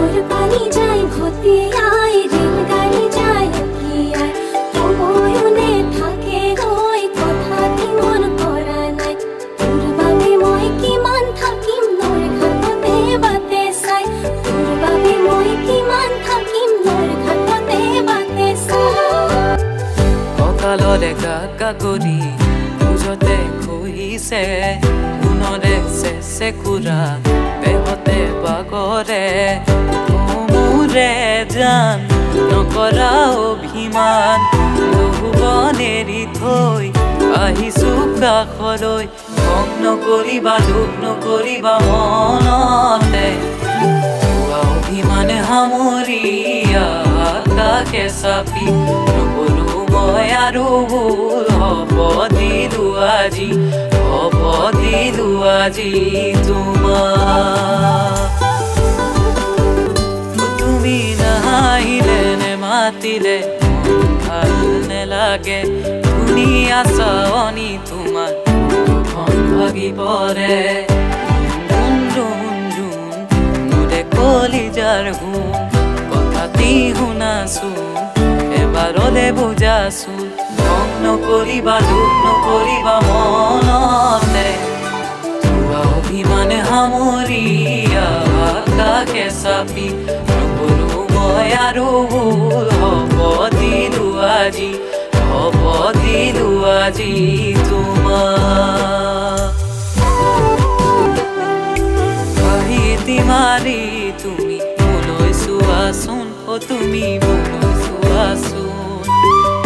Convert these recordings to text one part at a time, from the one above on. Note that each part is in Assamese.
সাগর পানি যায় ভতিয়ায়, রেলগাড়ি যায় উকিয়ায়, ময়ূনে থাকে ওই কথাটি মন করা নাই। তোর বাবে মই কিমান থাকিম নর ঘাটতে বাতে চাই, তোর বাবে মই কিমান থাকিম নর ঘাটতে বাতে চাই। কঁকালৰে গাগা কৰি বুজতে খহিছে, গুণৰে চেচে কুৰা বেহতে বাগৰে। মোৰে জান নকৰা অভিমান, যৌৱন এৰি থৈ আহিছো কাষলৈ। খং নকৰিবা দুখ নকৰিবা মনতে, ভুৱা অভিমান সামৰি আকাশে চাপি নকৰো মই আৰু ভুল। হ'ব দিলো আজি, হ'ব দিলো আজি তোমাক। তুমি নাহিলে নেমাতিলে মন ভাল নেলাগে, ধুনীয়া চাৱনি তোমাৰ মন ভাগি পৰে। মোৰে কলিজাৰ গুণ কথাটি শুনাচোন, এবাৰলে বুজাচোন। খং নকৰিবা দুখ নকৰিবা মনতে, ভুৱা অভিমান সামৰি আকাশে চাপি নকৰো মই আৰু ভুল। হ'ব দিলো আজি, হ'ব দিলো আজি তোমাক। হাঁহিতি মাৰি তুমি মোলৈ চোৱাচোন, তুমি মোলৈ চোৱাচোন।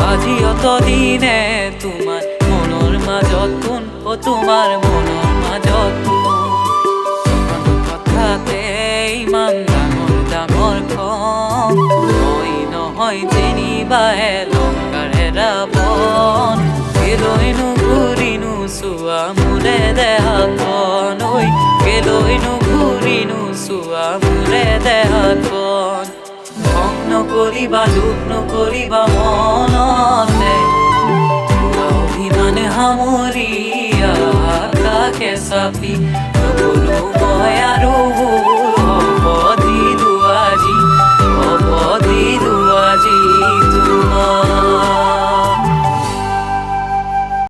আজি অতদিনে তোমাৰ মনৰ মাজত কোন, তোমাৰ মনৰ মাজত কোন। কথাতে ইমান ডাঙৰ ডাঙৰ খং, মই নহয় যেনিবাহে লংকাৰে ৰাৱণ। কেলৈনো ঘূৰিনো চোৱা মোৰে দেহাখন, ঐ কেলৈনো ঘূৰিনো চোৱা মোৰে দেহাখন। খং নকৰিবা দুখ নকৰিবা মনতে, ভুৱা অভিমান সামৰি আকাশে চাপি নকৰো মই